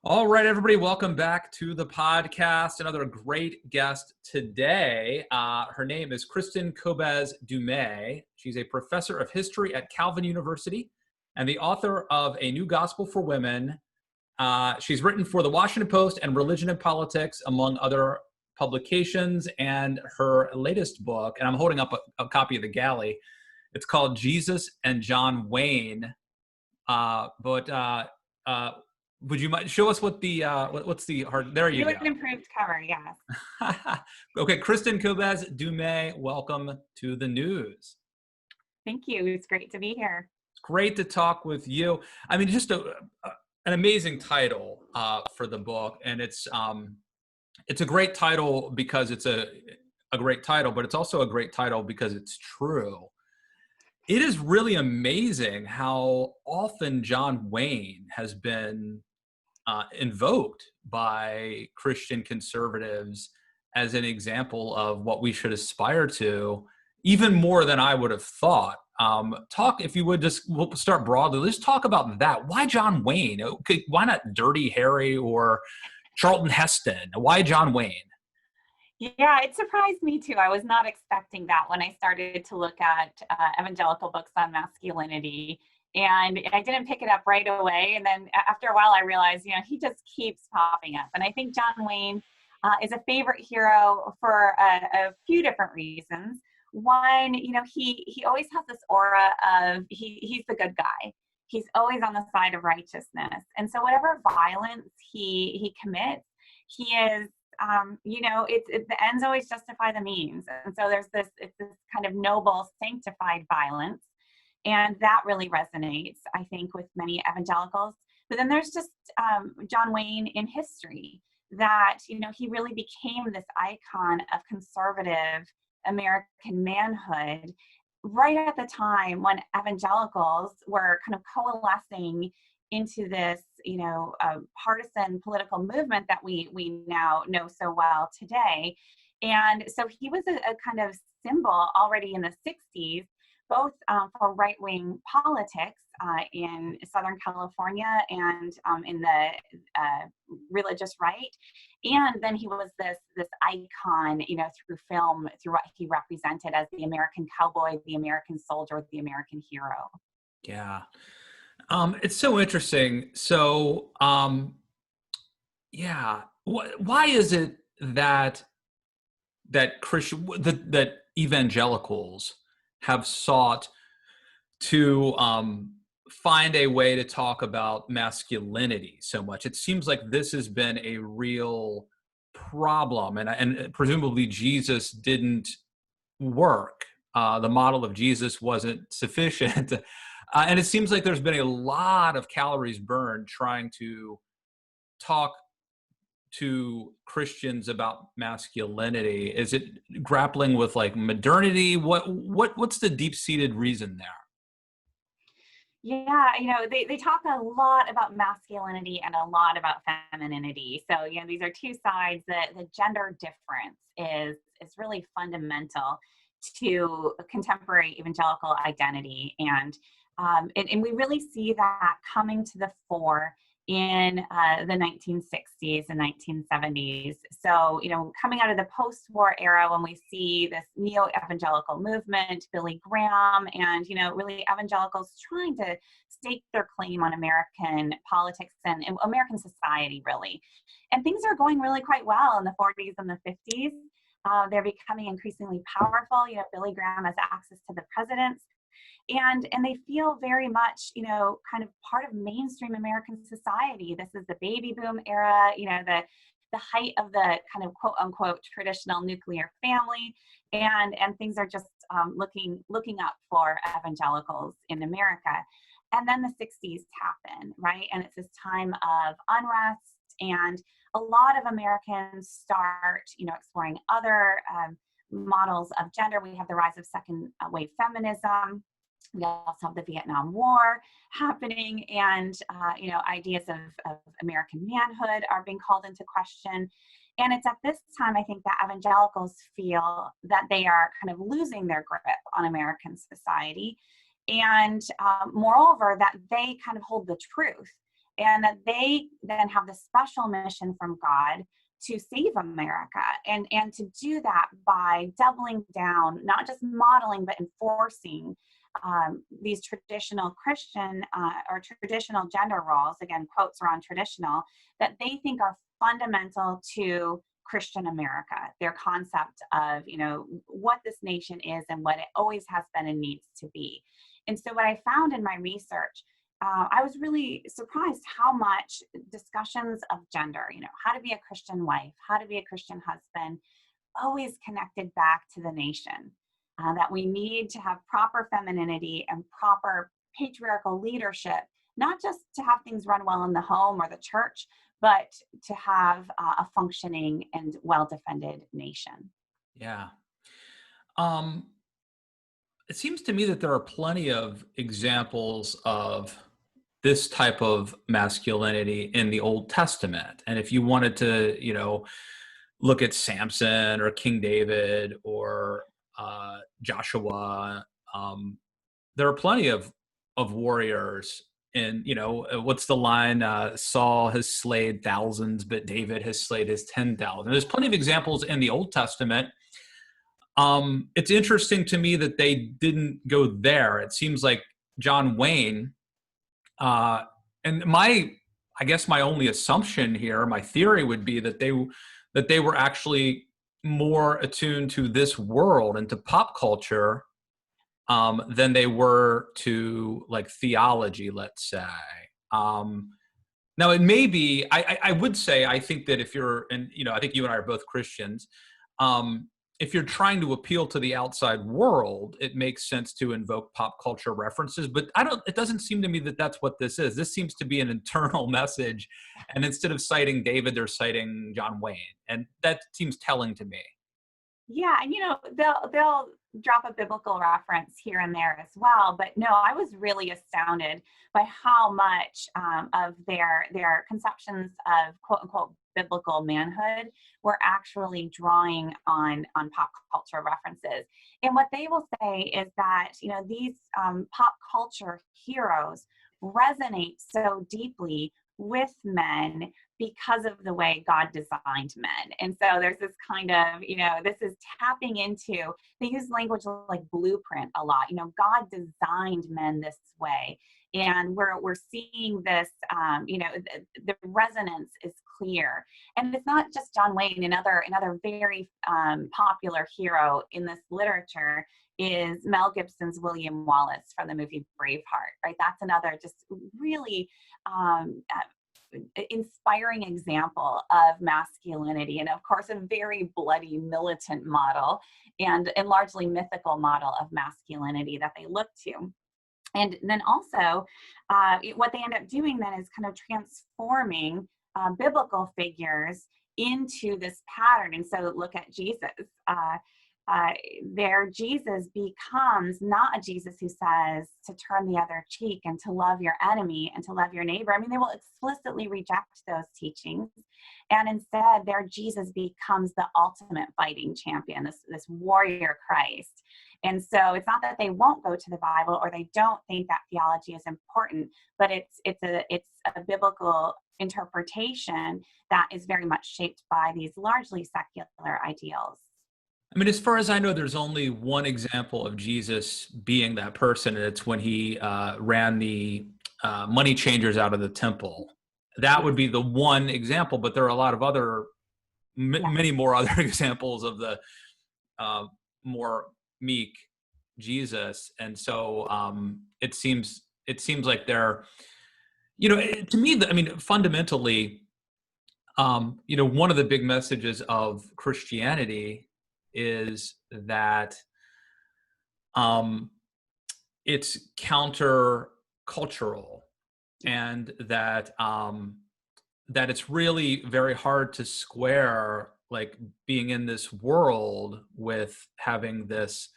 All right, everybody, welcome back to the podcast. Another great guest today. Her name is Kristin Kobes Du Mez. She's a professor of history at Calvin University and the author of A New Gospel for Women. She's written for the Washington Post and Religion and Politics, among other publications. And her latest book, and I'm holding up a copy of the galley, it's called Jesus and John Wayne. Would you mind show us what the what's the hard? There you New go. and improved cover, yes. Okay, Kristin Kobes Du Mez, welcome to the news. Thank you. It's great to be here. It's great to talk with you. I mean, just an amazing title for the book, and it's a great title because it's a great title, but it's also a great title because it's true. It is really amazing how often John Wayne has been invoked by Christian conservatives as an example of what we should aspire to, even more than I would have thought. Talk, if you would, we'll start broadly. Let's talk about that. Why John Wayne? Okay, why not Dirty Harry or Charlton Heston? Why John Wayne? Yeah, it surprised me too. I was not expecting that when I started to look at evangelical books on masculinity. And I didn't pick it up right away. And then after a while, I realized, he just keeps popping up. And I think John Wayne is a favorite hero for a few different reasons. One, he always has this aura of he's the good guy. He's always on the side of righteousness. And so whatever violence he commits, he is, the ends always justify the means. And so it's this kind of noble, sanctified violence. And that really resonates, I think, with many evangelicals. But then there's just John Wayne in history that, he really became this icon of conservative American manhood right at the time when evangelicals were kind of coalescing into this, partisan political movement that we now know so well today. And so he was a kind of symbol already in the 60s, both for right-wing politics in Southern California and in the religious right. And then he was this icon, through film, through what he represented as the American cowboy, the American soldier, the American hero. Yeah. It's so interesting. So, why is it that that evangelicals have sought to find a way to talk about masculinity so much? It seems like this has been a real problem, and presumably Jesus didn't work. The model of Jesus wasn't sufficient. And it seems like there's been a lot of calories burned trying to talk to Christians about masculinity. Is it grappling with like modernity? What's the deep-seated reason there? Yeah, they talk a lot about masculinity and a lot about femininity. So, these are two sides that the gender difference is really fundamental to contemporary evangelical identity. And we really see that coming to the fore in the 1960s and 1970s. So, coming out of the post-war era, when we see this neo-evangelical movement, Billy Graham, and, really evangelicals trying to stake their claim on American politics and American society, really. And things are going really quite well in the 40s and the 50s. They're becoming increasingly powerful. Billy Graham has access to the presidents. And they feel very much, kind of part of mainstream American society. This is the baby boom era, the height of the kind of quote unquote traditional nuclear family, and things are just looking up for evangelicals in America. And then the 60s happen, right? And it's this time of unrest, and a lot of Americans start, exploring other models of gender. We have the rise of second wave feminism. We also have the Vietnam War happening, and ideas of American manhood are being called into question. And it's at this time, I think, that evangelicals feel that they are kind of losing their grip on American society, and moreover, that they kind of hold the truth. and that they then have this special mission from God to save America, and to do that by doubling down, not just modeling, but enforcing these traditional Christian or traditional gender roles, again, quotes around traditional, that they think are fundamental to Christian America, their concept of, what this nation is and what it always has been and needs to be. And so what I found in my research, I was really surprised how much discussions of gender, how to be a Christian wife, how to be a Christian husband, always connected back to the nation. That we need to have proper femininity and proper patriarchal leadership, not just to have things run well in the home or the church, but to have a functioning and well-defended nation. Yeah. It seems to me that there are plenty of examples of this type of masculinity in the Old Testament. And if you wanted to, look at Samson or King David or Joshua, there are plenty of warriors. And, what's the line? Saul has slayed thousands, but David has slayed his 10,000. There's plenty of examples in the Old Testament. It's interesting to me that they didn't go there. It seems like John Wayne, and I guess my only assumption here, my theory would be that they were actually more attuned to this world and to pop culture than they were to like theology, let's say. Now it may be, I would say, I think that if you're, and I think you and I are both Christians, if you're trying to appeal to the outside world, it makes sense to invoke pop culture references, but it doesn't seem to me that that's what this is. This seems to be an internal message. And instead of citing David, they're citing John Wayne. And that seems telling to me. Yeah, and they'll drop a biblical reference here and there as well. But no, I was really astounded by how much of their conceptions of quote unquote biblical manhood were actually drawing on pop culture references. And what they will say is that these pop culture heroes resonate so deeply with men because of the way God designed men. And so there's this kind of, this is tapping into, they use language like blueprint a lot. God designed men this way. And we're seeing this, the resonance is clear. And it's not just John Wayne. Another very popular hero in this literature is Mel Gibson's William Wallace from the movie Braveheart, right? That's another just really inspiring example of masculinity, and of course a very bloody militant model and largely mythical model of masculinity that they look to. And then also what they end up doing then is kind of transforming biblical figures into this pattern. And so look at Jesus. Their Jesus becomes not a Jesus who says to turn the other cheek and to love your enemy and to love your neighbor. I mean, they will explicitly reject those teachings. And instead, their Jesus becomes the ultimate fighting champion, this warrior Christ. And so it's not that they won't go to the Bible or they don't think that theology is important, but it's a biblical interpretation that is very much shaped by these largely secular ideals. I mean, as far as I know, there's only one example of Jesus being that person, and it's when he ran the money changers out of the temple. That would be the one example, but there are a lot of other, many more other examples of the more meek Jesus. And so it seems like they're, to me, I mean, fundamentally, one of the big messages of Christianity is that it's counter-cultural, and that that it's really very hard to square like being in this world with having this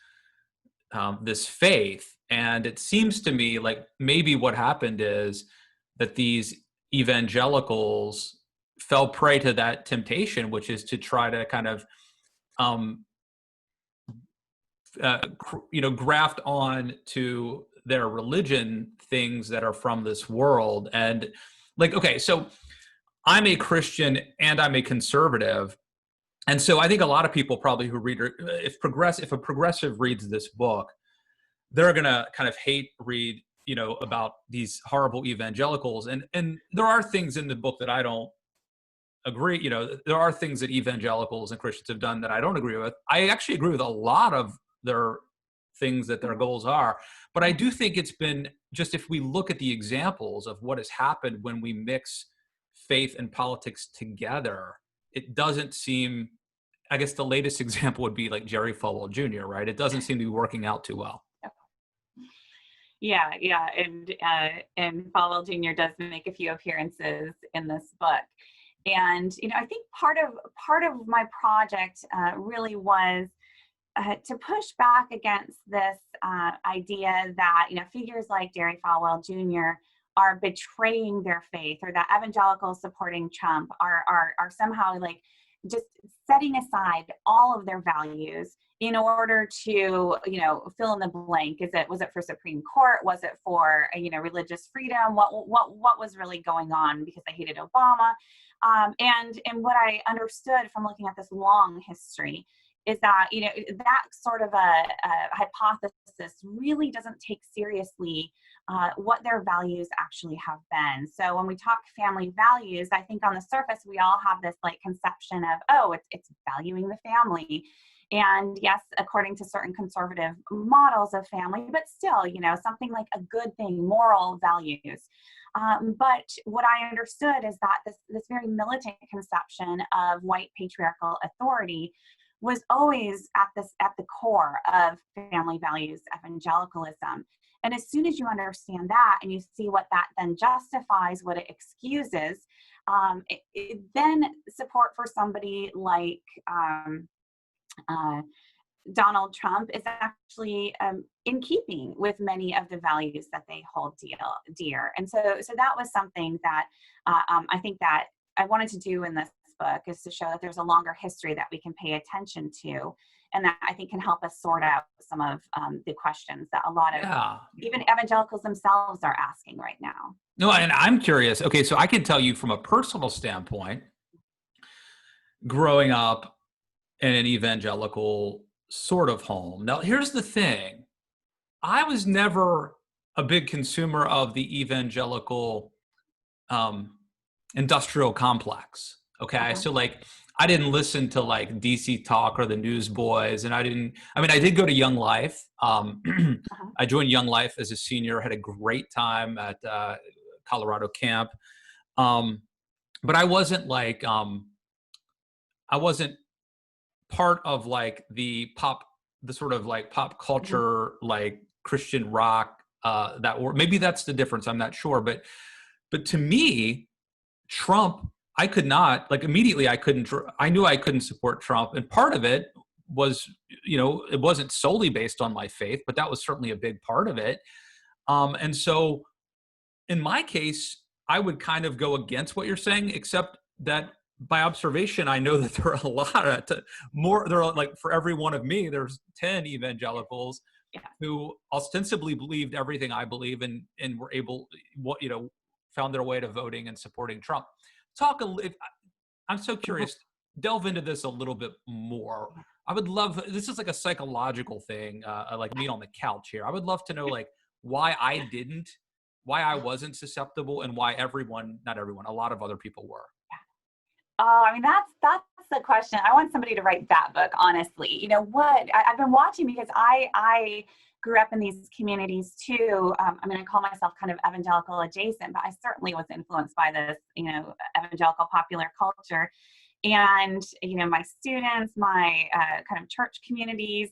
this faith. And it seems to me like maybe what happened is that these evangelicals fell prey to that temptation, which is to try to kind of graft on to their religion things that are from this world. And like, okay, so I'm a Christian and I'm a conservative. And so I think a lot of people probably who read, if a progressive reads this book, they're going to kind of read, about these horrible evangelicals. And there are things in the book that I don't agree. There are things that evangelicals and Christians have done that I don't agree with. I actually agree with a lot of their things that their goals are. But I do think it's been just, if we look at the examples of what has happened when we mix faith and politics together, it doesn't seem, I guess the latest example would be like Jerry Falwell Jr., right? It doesn't seem to be working out too well. Yeah. And Falwell Jr. does make a few appearances in this book. And, I think part of my project really was to push back against this idea that, figures like Jerry Falwell Jr. are betraying their faith, or that evangelicals supporting Trump are somehow like just setting aside all of their values in order to, fill in the blank. Was it for Supreme Court? Was it for, religious freedom? What was really going on because they hated Obama? And what I understood from looking at this long history is that, that sort of a hypothesis really doesn't take seriously what their values actually have been. So when we talk family values, I think on the surface, we all have this like conception of, oh, it's valuing the family. And yes, according to certain conservative models of family, but still, something like a good thing, moral values. But what I understood is that this very militant conception of white patriarchal authority was always at the core of family values evangelicalism. And as soon as you understand that and you see what that then justifies, what it excuses, then support for somebody like Donald Trump is actually in keeping with many of the values that they hold dear. And so that was something that I think that I wanted to do in this book, is to show that there's a longer history that we can pay attention to, and that I think can help us sort out some of the questions that a lot of even evangelicals themselves are asking right now. No, and I'm curious. Okay, so I can tell you from a personal standpoint, growing up in an evangelical sort of home. Now, here's the thing. I was never a big consumer of the evangelical industrial complex. Okay. So like, I didn't listen to like DC Talk or the Newsboys, and I did go to Young Life. I joined Young Life as a senior, had a great time at Colorado camp. But I wasn't like, I wasn't part of like the sort of like pop culture, like Christian rock, maybe that's the difference. I'm not sure. But to me, Trump, I could not, like, immediately I knew I couldn't support Trump. And part of it was, it wasn't solely based on my faith, but that was certainly a big part of it. And so in my case, I would kind of go against what you're saying, except that by observation, I know that there are a lot more. There are, like, for every one of me, there's 10 evangelicals who ostensibly believed everything I believe, and were able, found their way to voting and supporting Trump. I'm so curious. Delve into this a little bit more. I would love. This is like a psychological thing, like me on the couch here. I would love to know, like, why I wasn't susceptible, and why not everyone, a lot of other people were. Oh, I mean, that's the question. I want somebody to write that book, honestly. I've been watching, because I grew up in these communities too. I call myself kind of evangelical adjacent, but I certainly was influenced by this, evangelical popular culture. And, my students, my kind of church communities,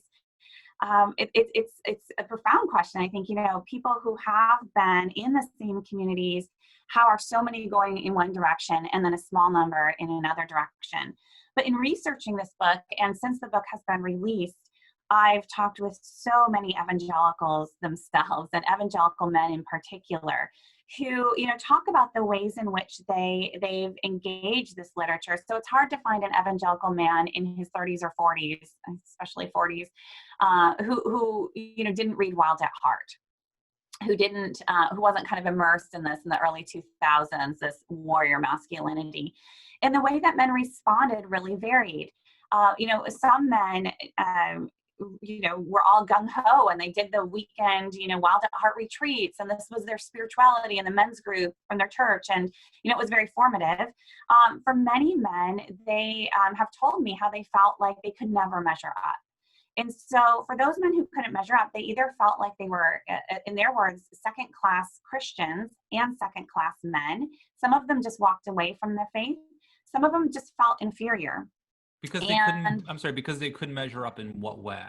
it's a profound question. I think, people who have been in the same communities, how are so many going in one direction and then a small number in another direction? But in researching this book, and since the book has been released, I've talked with so many evangelicals themselves, and evangelical men in particular, who, talk about the ways in which they've engaged this literature. So it's hard to find an evangelical man in his 30s or 40s, especially 40s, who didn't read Wild at Heart. who wasn't kind of immersed in this in the early 2000s, this warrior masculinity. And the way that men responded really varied. Some men, were all gung-ho, and they did the weekend, Wild at Heart retreats, and this was their spirituality in the men's group from their church, and it was very formative. For many men, they have told me how they felt like they could never measure up. And so for those men who couldn't measure up, they either felt like they were, in their words, second-class Christians and second-class men. Some of them just walked away from the faith. Some of them just felt inferior. Because because they couldn't measure up in what way?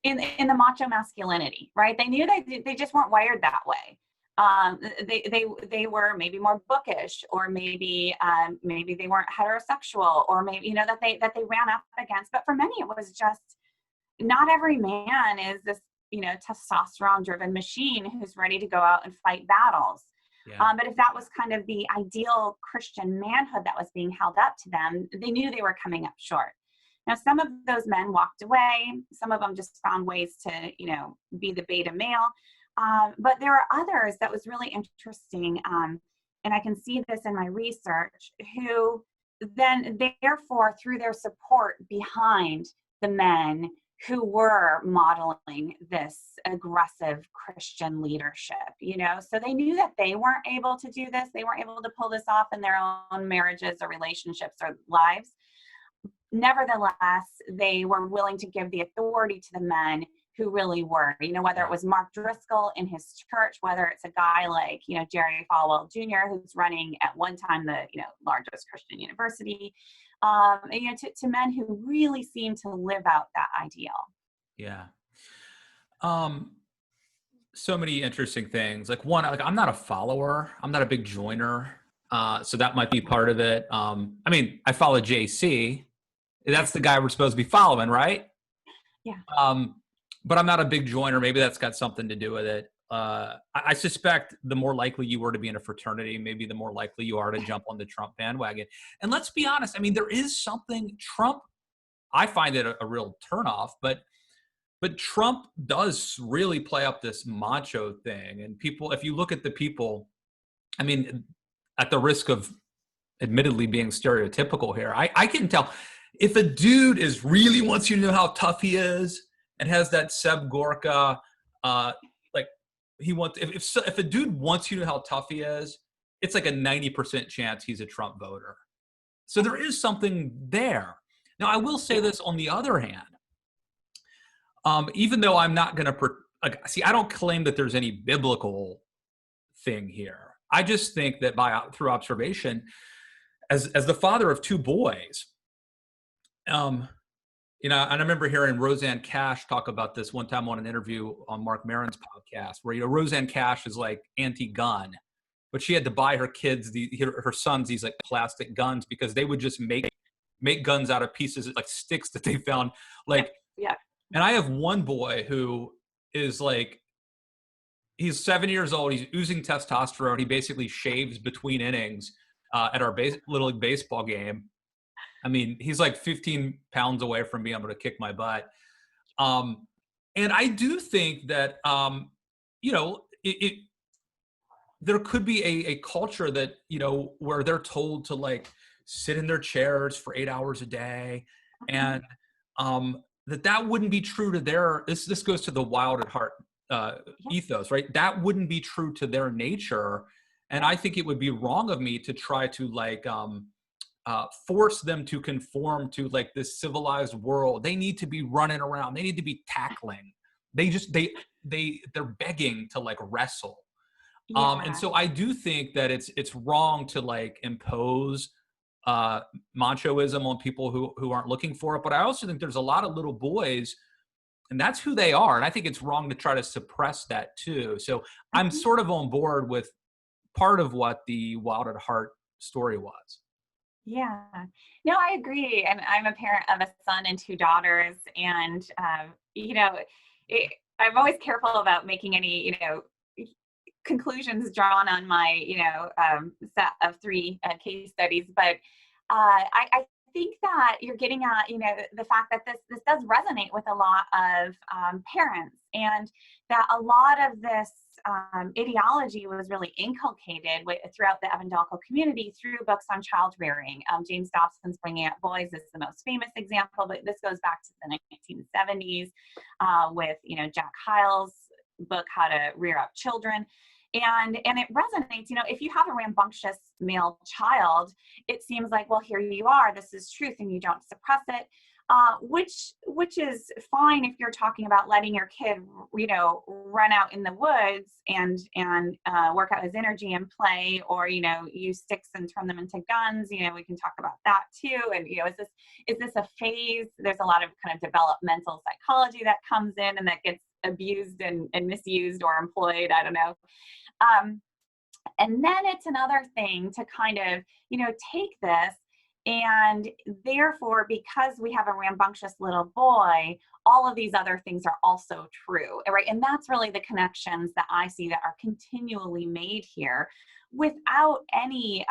In the macho masculinity, right? They knew they just weren't wired that way. They were maybe more bookish, or maybe they weren't heterosexual, or maybe that they ran up against. But for many, it was just, not every man is this testosterone driven machine who's ready to go out and fight battles. Yeah. But if that was kind of the ideal Christian manhood that was being held up to them, they knew they were coming up short. Now, some of those men walked away. Some of them just found ways to, be the beta male. But there are others that was really interesting. And I can see this in my research, who then therefore threw their support behind the men who were modeling this aggressive Christian leadership, so they knew that they weren't able to do this. They weren't able to pull this off in their own marriages or relationships or lives. Nevertheless, they were willing to give the authority to the men who really were, whether it was Mark Driscoll in his church, whether it's a guy like, Jerry Falwell Jr., who's running at one time the, largest Christian university, to men who really seem to live out that ideal. Yeah. So many interesting things. Like one, I'm not a follower. I'm not a big joiner. So that might be part of it. I follow JC. That's the guy we're supposed to be following, right? Yeah. But I'm not a big joiner. Maybe that's got something to do with it. I suspect the more likely you were to be in a fraternity, maybe the more likely you are to jump on the Trump bandwagon. And let's be honest, there is something Trump, I find it a real turnoff, but Trump does really play up this macho thing. And people, if you look at the people, at the risk of admittedly being stereotypical here, I can tell if a dude really wants you to know how tough he is and has that Seb Gorka, if a dude wants you to know how tough he is, it's like a 90% chance he's a Trump voter. So there is something there. Now, I will say this on the other hand, even though I'm not going to, I don't claim that there's any biblical thing here. I just think that through observation, as the father of two boys, and I remember hearing Roseanne Cash talk about this one time on an interview on Mark Maron's podcast, where Roseanne Cash is like anti-gun, but she had to buy her kids, her sons, these like plastic guns because they would just make guns out of pieces like sticks that they found. Yeah. And I have one boy who is he's 7 years old. He's oozing testosterone. He basically shaves between innings at our Little League baseball game. He's like 15 pounds away from being able to kick my butt. And I do think that, there could be a culture that, where they're told to sit in their chairs for 8 hours a day. And that wouldn't be true to this goes to the Wild at Heart ethos, right? That wouldn't be true to their nature. And I think it would be wrong of me to try to force them to conform to this civilized world. They need to be running around. They need to be tackling. They're begging to wrestle. Yeah. And so I do think that it's wrong to impose machoism on people who aren't looking for it. But I also think there's a lot of little boys, and that's who they are. And I think it's wrong to try to suppress that too. So I'm sort of on board with part of what the Wild at Heart story was. Yeah, no, I agree. And I'm a parent of a son and two daughters. And, I'm always careful about making any, conclusions drawn on my, set of 3 case studies. But I think that you're getting at, the fact that this does resonate with a lot of parents, and that a lot of this ideology was really inculcated throughout the evangelical community through books on child rearing. James Dobson's Bringing Up Boys is the most famous example, but this goes back to the 1970s with, Jack Hyles' book, How to Rear Up Children. And it resonates, if you have a rambunctious male child, it seems like, well, here you are, this is truth, and you don't suppress it, which is fine if you're talking about letting your kid, run out in the woods and work out his energy and play, or, use sticks and turn them into guns. We can talk about that too. And, is this a phase? There's a lot of kind of developmental psychology that comes in and that gets abused and misused or employed. I don't know. And then it's another thing to kind of, take this, and therefore, because we have a rambunctious little boy, all of these other things are also true, right? And that's really the connections that I see that are continually made here without any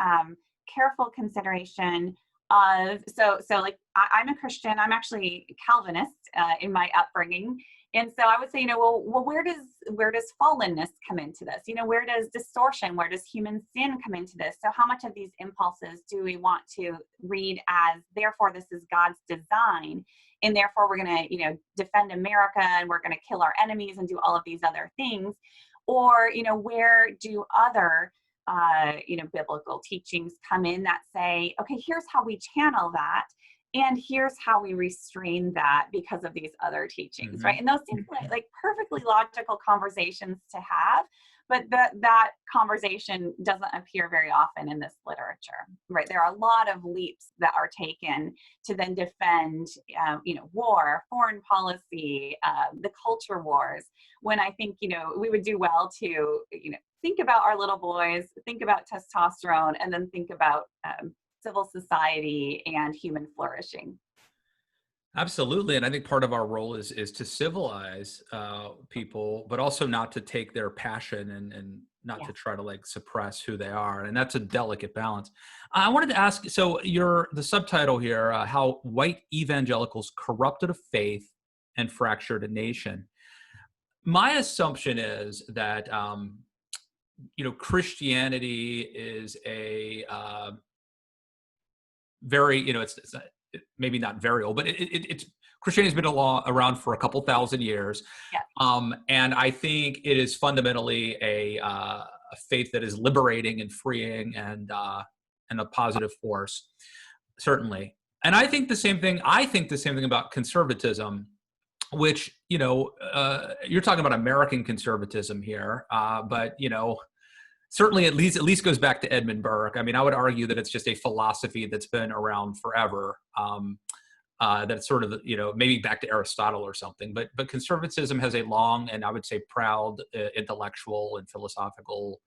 careful consideration of, so like I'm a Christian, I'm actually Calvinist in my upbringing. And so I would say, well, where does fallenness come into this? Where does distortion, where does human sin come into this? So how much of these impulses do we want to read as, therefore, this is God's design, and therefore we're going to, defend America, and we're going to kill our enemies and do all of these other things? Or, where do other, biblical teachings come in that say, okay, here's how we channel that, and here's how we restrain that because of these other teachings, right? And those seem like perfectly logical conversations to have, but that conversation doesn't appear very often in this literature, right? There are a lot of leaps that are taken to then defend, war, foreign policy, the culture wars, when I think, we would do well to, think about our little boys, think about testosterone, and then think about civil society and human flourishing. Absolutely. And I think part of our role is to civilize people, but also not to take their passion and not to try to suppress who they are. And that's a delicate balance. I wanted to ask, so the subtitle here, How White Evangelicals Corrupted a Faith and Fractured a Nation. My assumption is that, Christianity is a very, it's maybe not very old, but it's Christianity's been around for a couple thousand years. Yeah. And I think it is fundamentally a faith that is liberating and freeing and a positive force, certainly. And I think the same thing about conservatism, which, you're talking about American conservatism here, but, certainly at least goes back to Edmund Burke. I mean, I would argue that it's just a philosophy that's been around forever. That's sort of, maybe back to Aristotle or something. But conservatism has a long and I would say proud intellectual and philosophical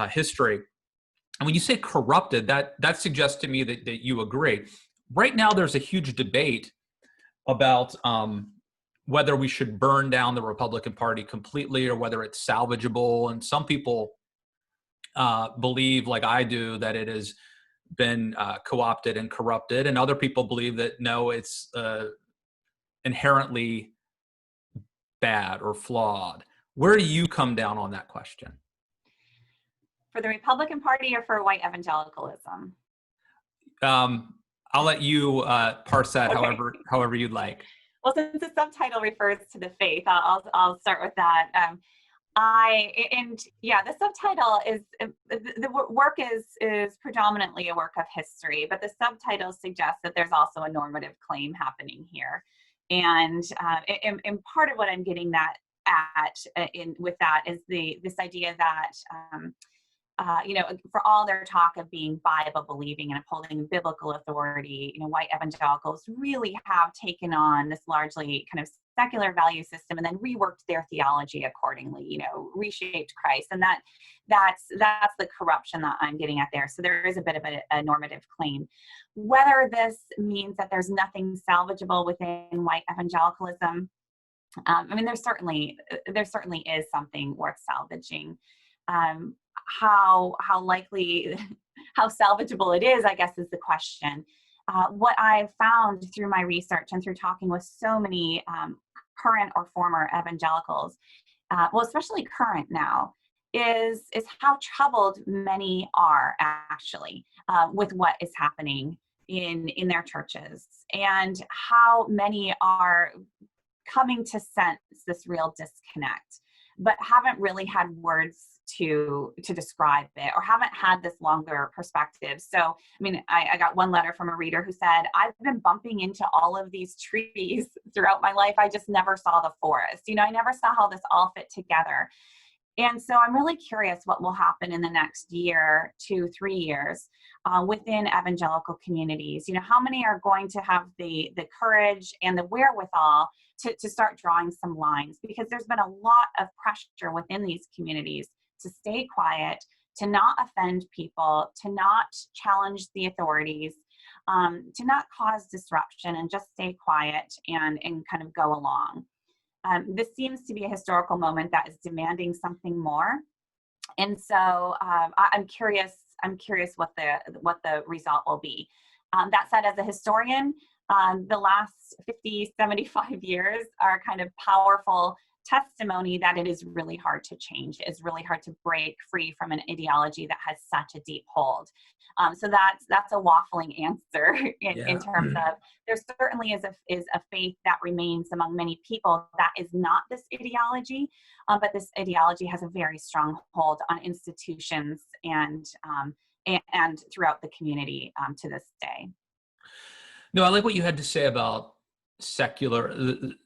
history. And when you say corrupted, that suggests to me that you agree. Right now, there's a huge debate about whether we should burn down the Republican Party completely or whether it's salvageable. And some people believe, like I do, that it has been co-opted and corrupted, and other people believe that no, it's inherently bad or flawed. Where do you come down on that question? For the Republican Party or for white evangelicalism? I'll let you parse that okay. however you'd like. Well, since the subtitle refers to the faith, I'll start with that. The subtitle is, the work is predominantly a work of history, but the subtitle suggests that there's also a normative claim happening here. And part of what I'm getting with that is this idea that, for all their talk of being Bible believing and upholding biblical authority, white evangelicals really have taken on this largely kind of secular value system and then reworked their theology accordingly, reshaped Christ. And that's the corruption that I'm getting at there. So there is a bit of a normative claim. Whether this means that there's nothing salvageable within white evangelicalism, there certainly is something worth salvaging. How salvageable it is, I guess, is the question. what I've found through my research and through talking with so many current or former evangelicals, well, especially current now, is how troubled many are actually with what is happening in their churches, and how many are coming to sense this real disconnect, but haven't really had words to describe it, or haven't had this longer perspective. So, I mean, I got one letter from a reader who said, I've been bumping into all of these trees throughout my life. I just never saw the forest. I never saw how this all fit together. And so I'm really curious what will happen in the next year, 2, 3 years within evangelical communities. How many are going to have the courage and the wherewithal to start drawing some lines? Because there's been a lot of pressure within these communities to stay quiet, to not offend people, to not challenge the authorities, to not cause disruption, and just stay quiet and kind of go along. This seems to be a historical moment that is demanding something more, and so I'm curious what the result will be. That said, as a historian, the last 50, 75 years are kind of powerful testimony that it is really hard to change. It's really hard to break free from an ideology that has such a deep hold. So that's a waffling answer in terms of, there certainly is a faith that remains among many people that is not this ideology, but this ideology has a very strong hold on institutions and throughout the community to this day. No, I like what you had to say about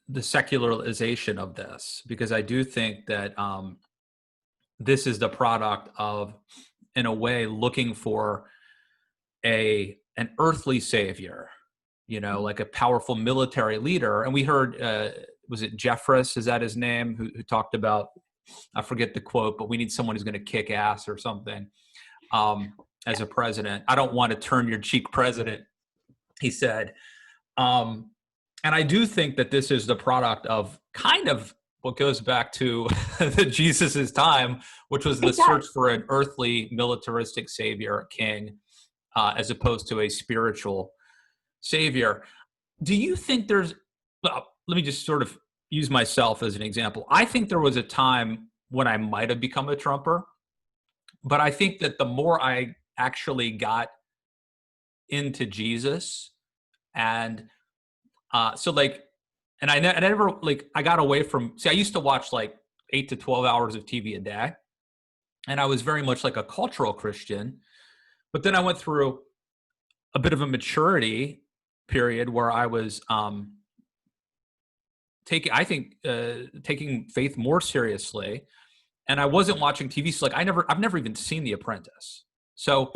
the secularization of this, because I do think that this is the product of, in a way, looking for an earthly savior, like a powerful military leader. And we heard, was it Jeffress? Is that his name? Who talked about, I forget the quote, but we need someone who's going to kick ass or something as a president. I don't want to turn your cheek president, he said. And I do think that this is the product of kind of what goes back to Jesus's time, which was the search for an earthly militaristic savior, king, as opposed to a spiritual savior. Do you think let me just sort of use myself as an example. I think there was a time when I might have become a Trumper, but I think that the more I actually got into Jesus, and I never, I got away from, I used to watch 8 to 12 hours of TV a day, and I was very much like a cultural Christian. But then I went through a bit of a maturity period where I was taking faith more seriously, and I wasn't watching TV. So I've never even seen The Apprentice. So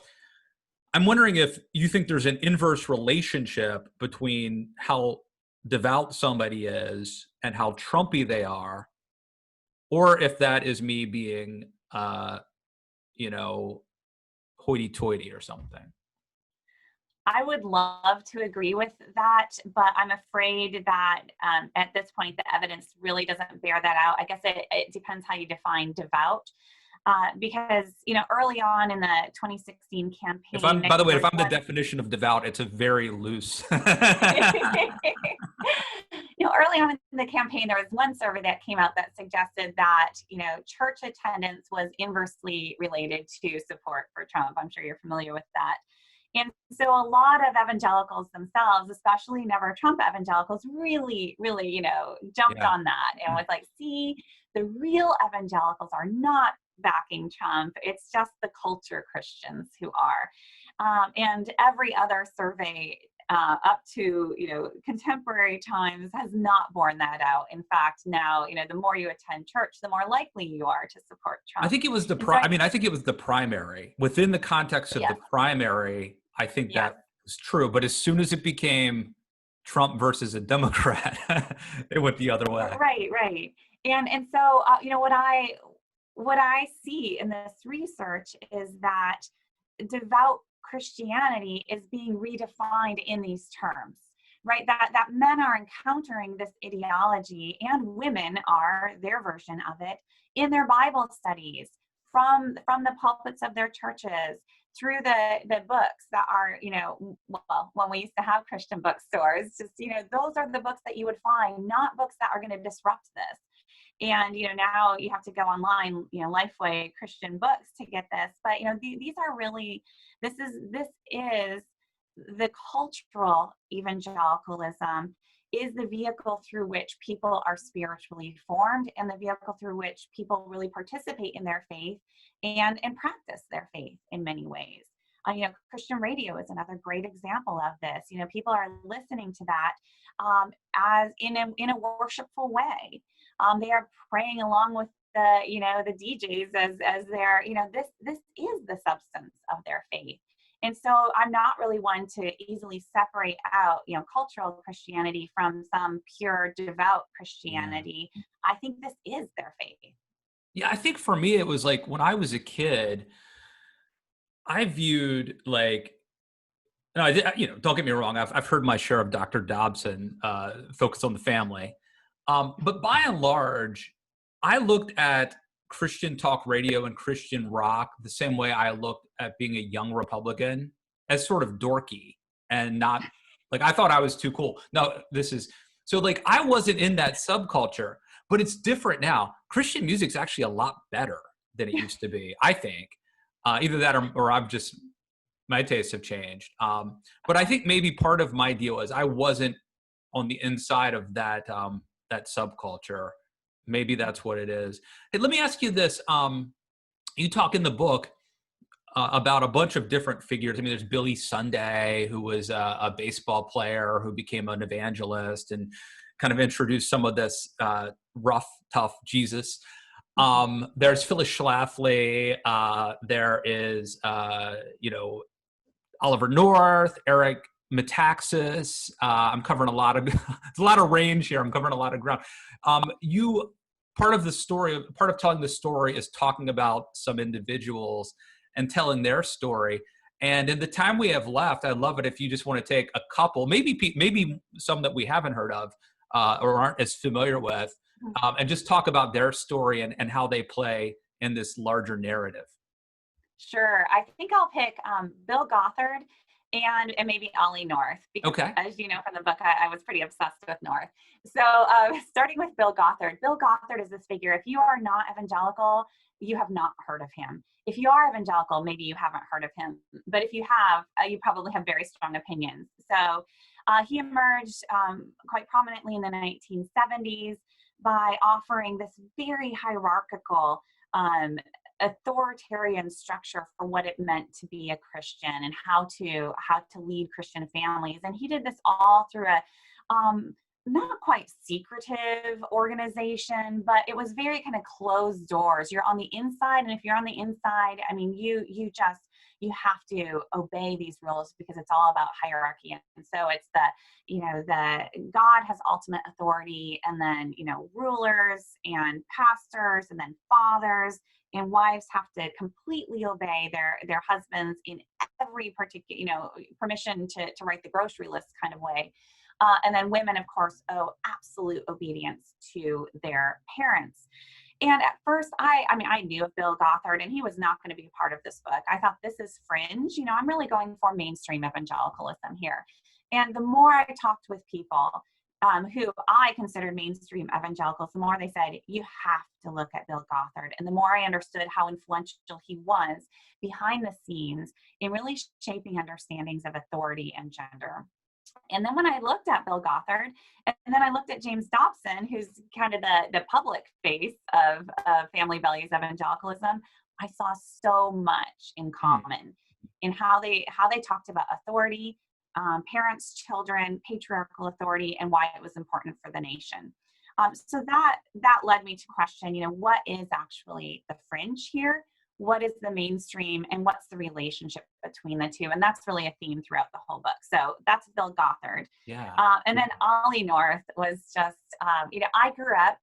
I'm wondering if you think there's an inverse relationship between how devout somebody is and how Trumpy they are, or if that is me being, hoity-toity or something. I would love to agree with that, but I'm afraid that at this point, the evidence really doesn't bear that out. I guess it depends how you define devout. Because, early on in the 2016 campaign. By the way, if I'm the definition of devout, it's a very loose. Early on in the campaign, there was one survey that came out that suggested that, church attendance was inversely related to support for Trump. I'm sure you're familiar with that. And so a lot of evangelicals themselves, especially Never Trump evangelicals, really, really, jumped on that and was like, see, the real evangelicals are not backing Trump. It's just the culture Christians who are. And every other survey up to, contemporary times has not borne that out. In fact, now, the more you attend church, the more likely you are to support Trump. I think it was I think it was the primary. Within the context of the primary, I think that was true. But as soon as it became Trump versus a Democrat, it went the other way. Right. And so, what I see in this research is that devout Christianity is being redefined in these terms, right? That men are encountering this ideology, and women are their version of it in their Bible studies, from the pulpits of their churches, through the books that are, well, when we used to have Christian bookstores, just, those are the books that you would find, not books that are going to disrupt this. And, now you have to go online, Lifeway Christian books to get this. But, these are really, this is the cultural evangelicalism is the vehicle through which people are spiritually formed, and the vehicle through which people really participate in their faith and practice their faith in many ways. Christian radio is another great example of this. People are listening to that as in a worshipful way. They are praying along with the DJs as their, this is the substance of their faith. And so I'm not really one to easily separate out, cultural Christianity from some pure devout Christianity. Yeah. I think this is their faith. Yeah, I think for me, it was like when I was a kid, I viewed like, no, don't get me wrong. I've heard my share of Dr. Dobson, Focus on the Family. But by and large, I looked at Christian talk radio and Christian rock the same way I looked at being a young Republican, as sort of dorky and not like, I thought I was too cool. No, so like I wasn't in that subculture, but it's different now. Christian music's actually a lot better than it used to be, I think. Either that or my tastes have changed. But I think maybe part of my deal is I wasn't on the inside of that subculture. Maybe that's what it is. Hey, let me ask you this. You talk in the book about a bunch of different figures. I mean, there's Billy Sunday, who was a baseball player who became an evangelist and kind of introduced some of this rough, tough Jesus. There's Phyllis Schlafly. There is, Oliver North, Eric Metaxas. I'm covering a lot of range here. I'm covering a lot of ground. Part of telling the story is talking about some individuals and telling their story. And in the time we have left, I'd love it if you just want to take a couple, maybe some that we haven't heard of or aren't as familiar with, and just talk about their story and how they play in this larger narrative. Sure. I think I'll pick Bill Gothard and maybe Ollie North, because as you know from the book, I was pretty obsessed with North. So starting with Bill Gothard is this figure. If you are not evangelical, you have not heard of him. If you are evangelical, maybe you haven't heard of him. But if you have, you probably have very strong opinions. So he emerged quite prominently in the 1970s by offering this very hierarchical authoritarian structure for what it meant to be a Christian and how to lead Christian families. And he did this all through a not quite secretive organization, but it was very kind of closed doors. You're on the inside, and if you're on the inside, I mean, you have to obey these rules because it's all about hierarchy. And so it's the God has ultimate authority, and then, rulers and pastors and then fathers and wives have to completely obey their husbands in every particular, permission to write the grocery list kind of way. And then women, of course, owe absolute obedience to their parents. And at first, I knew of Bill Gothard, and he was not going to be a part of this book. I thought, this is fringe. I'm really going for mainstream evangelicalism here. And the more I talked with people who I considered mainstream evangelicals, the more they said, you have to look at Bill Gothard. And the more I understood how influential he was behind the scenes in really shaping understandings of authority and gender. And then when I looked at Bill Gothard, and then I looked at James Dobson, who's kind of the public face of family values evangelicalism, I saw so much in common in how they talked about authority, parents, children, patriarchal authority, and why it was important for the nation. So that led me to question, what is actually the fringe here? What is the mainstream, and what's the relationship between the two? And that's really a theme throughout the whole book. So that's Bill Gothard. Yeah. And then Ollie North was just, I grew up,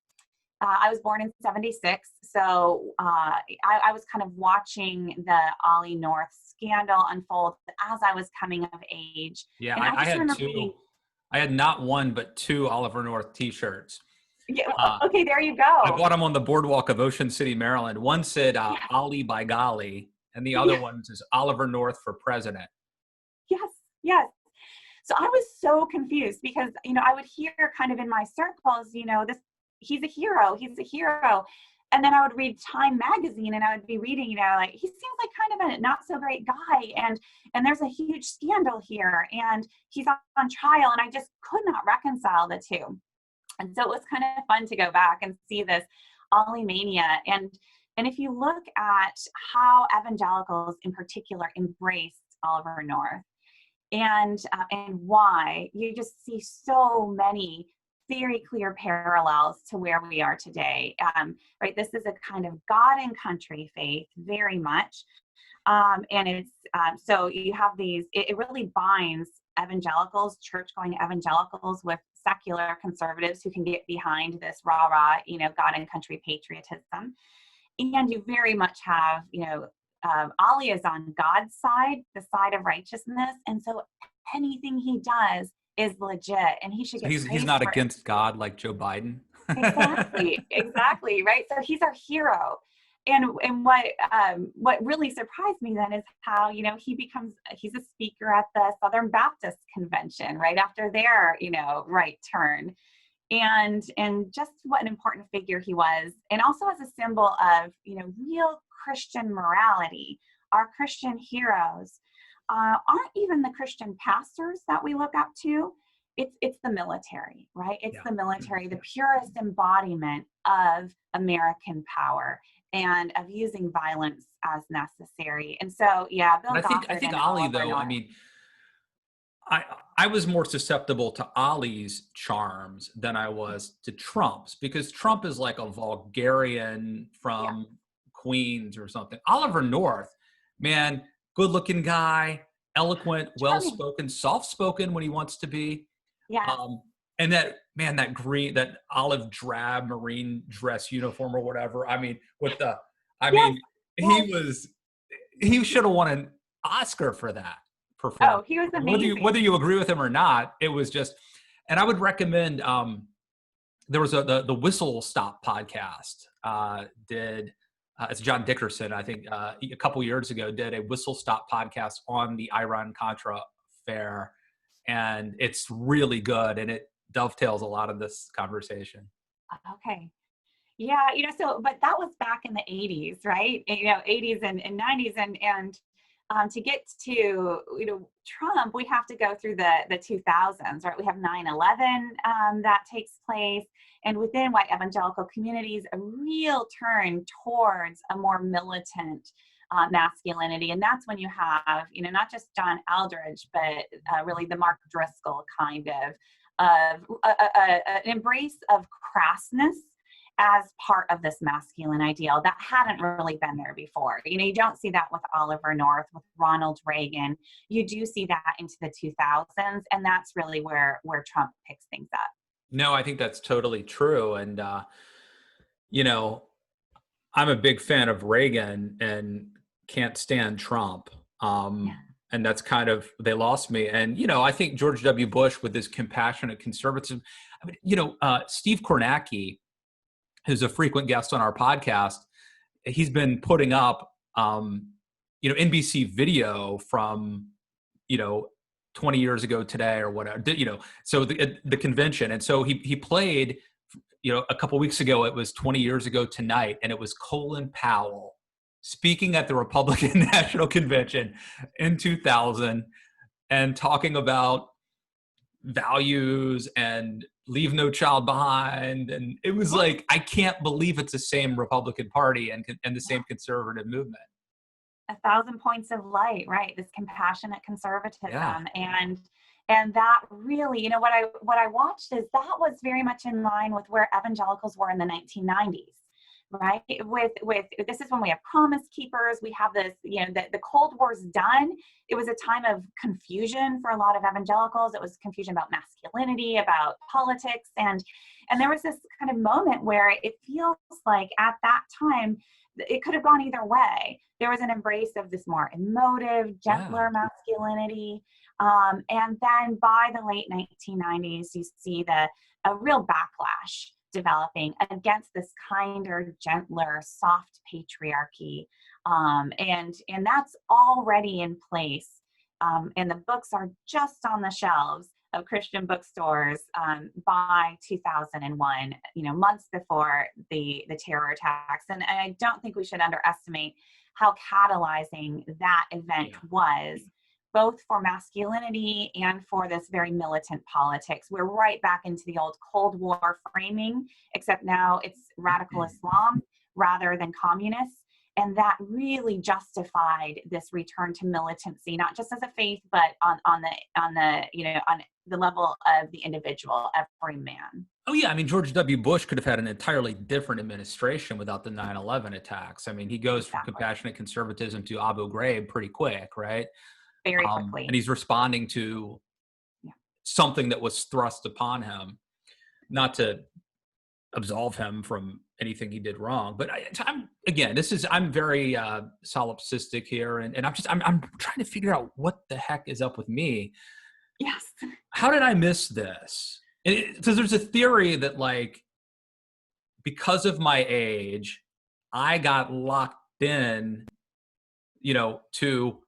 I was born in 76. So I was kind of watching the Ollie North scandal unfold as I was coming of age. Yeah, I had two. I had not one, but two Oliver North t-shirts. Yeah, there you go. I bought them on the boardwalk of Ocean City, Maryland. One said Ollie by golly, and the other one is Oliver North for president. Yes, yes. So I was so confused because, I would hear kind of in my circles, he's a hero. And then I would read Time magazine and I would be reading, like, he seems like kind of a not so great guy. And there's a huge scandal here and he's on trial. And I just could not reconcile the two. And so it was kind of fun to go back and see this Ollie mania. And if you look at how evangelicals in particular embraced Oliver North and why, you just see so many very clear parallels to where we are today. Right, this is a kind of God and country faith, very much, and it's so you have these. It really binds evangelicals, church-going evangelicals, with secular conservatives who can get behind this rah-rah, God and country patriotism, and you very much have, Ollie is on God's side, the side of righteousness, and so anything he does is legit, and he should get He's not against God like Joe Biden. Exactly, right? So he's our hero. And what really surprised me then is how, he's a speaker at the Southern Baptist Convention right after their, right turn. And just what an important figure he was. And also as a symbol of, real Christian morality. Our Christian heroes aren't even the Christian pastors that we look up to. It's the military, right? It's the military, the purest embodiment of American power and of using violence as necessary. And so, Bill Gothard. I think Ollie, though, I mean, I was more susceptible to Ollie's charms than I was to Trump's, because Trump is like a vulgarian from Queens or something. Oliver North, man, good-looking guy, eloquent, well-spoken, soft-spoken when he wants to be. Yeah. And that olive drab marine dress uniform or whatever. I mean, he should have won an Oscar for that performance. Oh, he was amazing. Whether you agree with him or not, it was just, and I would recommend, there was the Whistle Stop podcast, it's John Dickerson, I think, a couple years ago, did a Whistle Stop podcast on the Iran-Contra affair, and it's really good, and it dovetails a lot of this conversation. Okay. Yeah, but that was back in the 80s, right? 80s and 90s, and to get to, Trump, we have to go through the 2000s, right? We have 9/11 that takes place, and within white evangelical communities, a real turn towards a more militant masculinity. And that's when you have, not just John Eldridge, but really the Mark Driscoll kind of an embrace of crassness as part of this masculine ideal that hadn't really been there before. You don't see that with Oliver North, with Ronald Reagan. You do see that into the 2000s, and that's really where Trump picks things up. No, I think that's totally true. And, I'm a big fan of Reagan and can't stand Trump. And that's kind of, they lost me. And, I think George W. Bush, with his compassionate conservatism, Steve Kornacki, who's a frequent guest on our podcast, he's been putting up, NBC video from, 20 years ago today or whatever, so the convention. And so he played, a couple weeks ago, it was 20 years ago tonight, and it was Colin Powell speaking at the Republican National Convention in 2000 and talking about values and leave no child behind. And it was like, I can't believe it's the same Republican Party and the same conservative movement. 1,000 points of light, right? This compassionate conservatism. And that really, what I watched is that was very much in line with where evangelicals were in the 1990s. Right? With this is when we have Promise Keepers. We have this, the Cold War's done. It was a time of confusion for a lot of evangelicals. It was confusion about masculinity, about politics, and there was this kind of moment where it feels like at that time it could have gone either way. There was an embrace of this more emotive, gentler masculinity, and then by the late 1990s, you see a real backlash developing against this kinder, gentler, soft patriarchy. And that's already in place. And the books are just on the shelves of Christian bookstores by 2001, months before the terror attacks. And I don't think we should underestimate how catalyzing that event was, both for masculinity and for this very militant politics. We're right back into the old Cold War framing, except now it's radical Islam rather than communists. And that really justified this return to militancy, not just as a faith, but on the level of the individual, every man. Oh yeah, I mean, George W. Bush could have had an entirely different administration without the 9/11 attacks. I mean, he goes from compassionate conservatism to Abu Ghraib pretty quick, right? Very quickly. And he's responding to something that was thrust upon him, not to absolve him from anything he did wrong. But I'm very solipsistic here, and I'm trying to figure out what the heck is up with me. Yes. How did I miss this? Because there's a theory that, like, because of my age, I got locked in, to,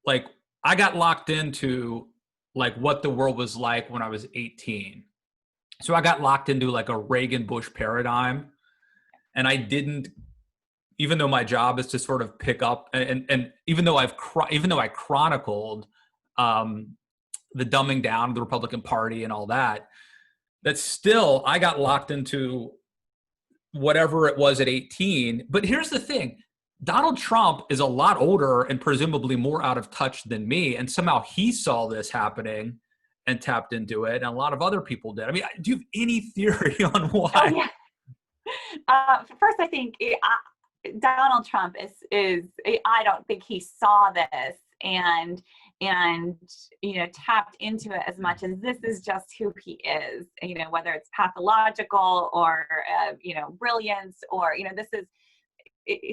like, I got locked into, like, what the world was like when I was 18. So I got locked into, like, a Reagan Bush paradigm, and I didn't, even though my job is to sort of pick up, and even though I chronicled the dumbing down of the Republican Party and all that, that's still, I got locked into whatever it was at 18. But here's the thing. Donald Trump is a lot older and presumably more out of touch than me, and somehow he saw this happening and tapped into it, and a lot of other people did. I mean, do you have any theory on why? Oh, yeah. First, I think Donald Trump is I don't think he saw this and tapped into it as much as this is just who he is, whether it's pathological or brilliance, or this is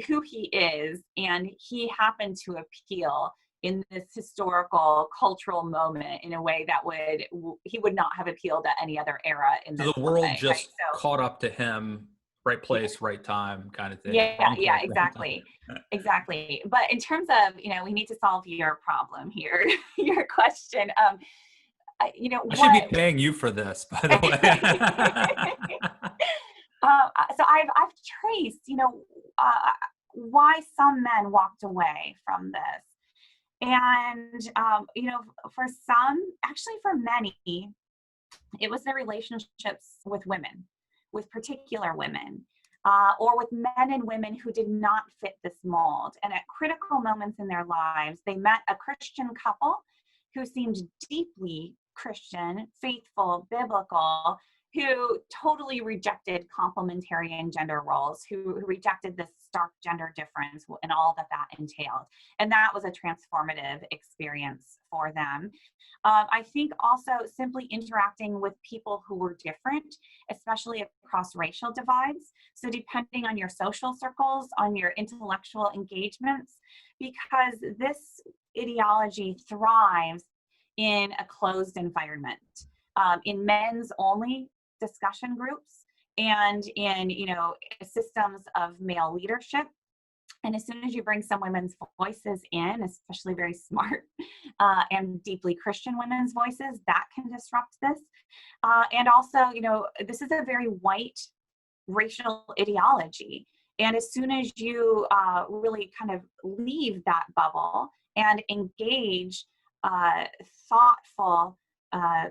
who he is, and he happened to appeal in this historical cultural moment in a way that he would not have appealed at any other era in this the world way, just right? So, caught up to him, right place, right time kind of thing. Yeah, exactly. Exactly. But in terms of, we need to solve your problem here, your question, I should be paying you for this, by the way. So I've traced, why some men walked away from this. And, for some, actually for many, it was their relationships with women, with particular women, or with men and women who did not fit this mold. And at critical moments in their lives, they met a Christian couple who seemed deeply Christian, faithful, biblical, who totally rejected complementarian gender roles, who rejected this stark gender difference and all that entailed. And that was a transformative experience for them. I think also simply interacting with people who were different, especially across racial divides. So depending on your social circles, on your intellectual engagements, because this ideology thrives in a closed environment, in men's only discussion groups, and in systems of male leadership. And as soon as you bring some women's voices in, especially very smart and deeply Christian women's voices, that can disrupt this. And also, this is a very white racial ideology. And as soon as you really kind of leave that bubble and engage thoughtful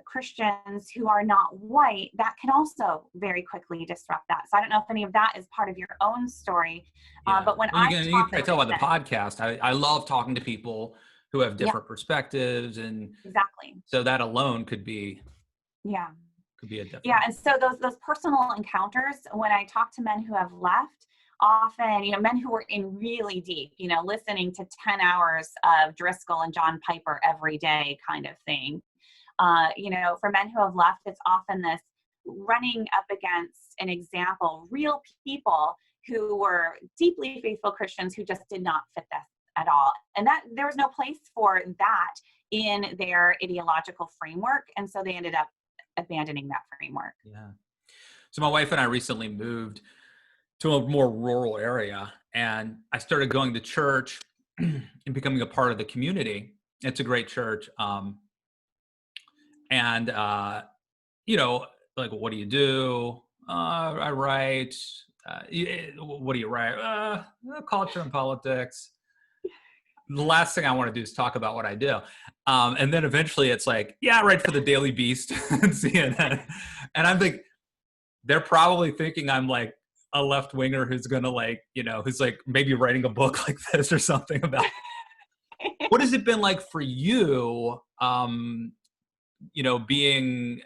Christians who are not white, that can also very quickly disrupt that. So I don't know if any of that is part of your own story, but when you can probably tell by the podcast, I love talking to people who have different perspectives, and exactly. So that alone could be a difference. Yeah, and so those personal encounters, when I talk to men who have left, often, men who were in really deep, listening to 10 hours of Driscoll and John Piper every day kind of thing. For men who have left, it's often this running up against an example, real people who were deeply faithful Christians who just did not fit this at all. And that there was no place for that in their ideological framework. And so they ended up abandoning that framework. Yeah. So my wife and I recently moved to a more rural area, and I started going to church and becoming a part of the community. It's a great church. And, you know, like, what do you do? I write. What do you write? Culture and politics. The last thing I want to do is talk about what I do. And then eventually it's like, yeah, I write for the Daily Beast and CNN. And I'm like, they're probably thinking I'm like a left winger who's going to like, you know, who's like maybe writing a book like this or something about. What has it been like for you, you know, being,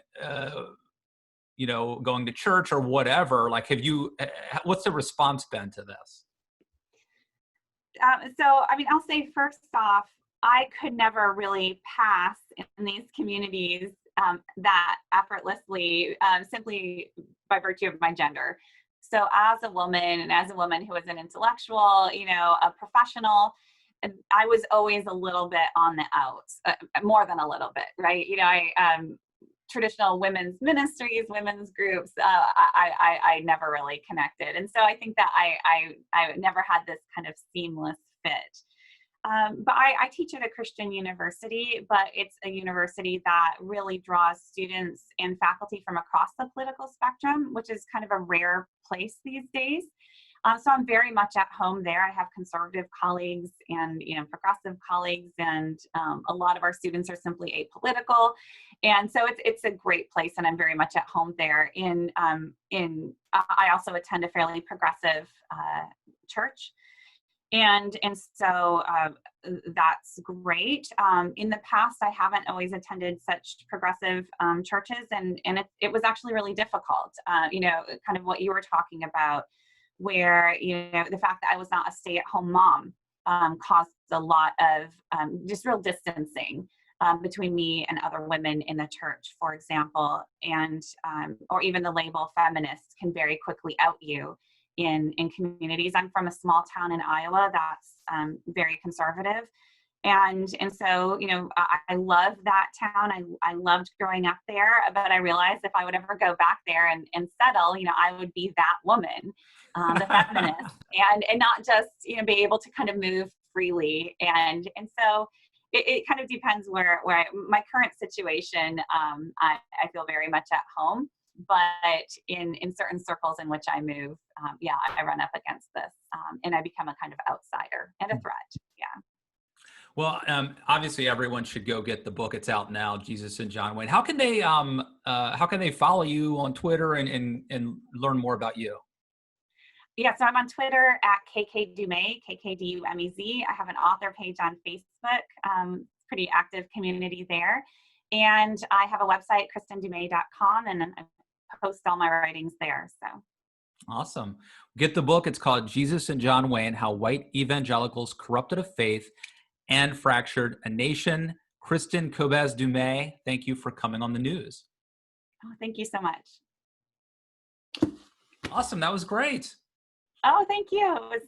you know, going to church or whatever? Like, have you, what's the response been to this? So, I mean, I'll say first off, I could never really pass in these communities that effortlessly, simply by virtue of my gender. So as a woman, and as a woman who is an intellectual, you know, a professional, I was always a little bit on the outs, more than a little bit, right? You know, traditional women's ministries, women's groups, I never really connected. And so I think that I never had this kind of seamless fit. But I teach at a Christian university, but it's a university that really draws students and faculty from across the political spectrum, which is kind of a rare place these days. So I'm very much at home there. I have conservative colleagues and, you know, progressive colleagues, and a lot of our students are simply apolitical. And so it's a great place, and I'm very much at home there. I also attend a fairly progressive church. And so that's great. In the past, I haven't always attended such progressive churches, and it was actually really difficult. You know, kind of what you were talking about, where, you know, the fact that I was not a stay-at-home mom caused a lot of just real distancing between me and other women in the church, for example, and or even the label feminist can very quickly out you in communities. I'm from a small town in Iowa that's very conservative. And so, you know, I love that town. I loved growing up there, but I realized if I would ever go back there and settle, you know, I would be that woman, the feminist, and not just, you know, be able to kind of move freely. And so it kind of depends where my current situation, I feel very much at home. But in certain circles in which I move, yeah, I run up against this, and I become a kind of outsider and a threat. Yeah. Well, obviously everyone should go get the book. It's out now, Jesus and John Wayne. How can they follow you on Twitter and learn more about you? Yeah, so I'm on Twitter at KK Du Mez, KKDUMEZ. I have an author page on Facebook, pretty active community there. And I have a website, KristinDuMez.com, and I post all my writings there. So Awesome. Get the book. It's called Jesus and John Wayne, How White Evangelicals Corrupted a Faith and Fractured a Nation. Kristin Kobes Du Mez, thank you for coming on the news. Oh, thank you so much. Awesome. That was great. Oh, thank you. It was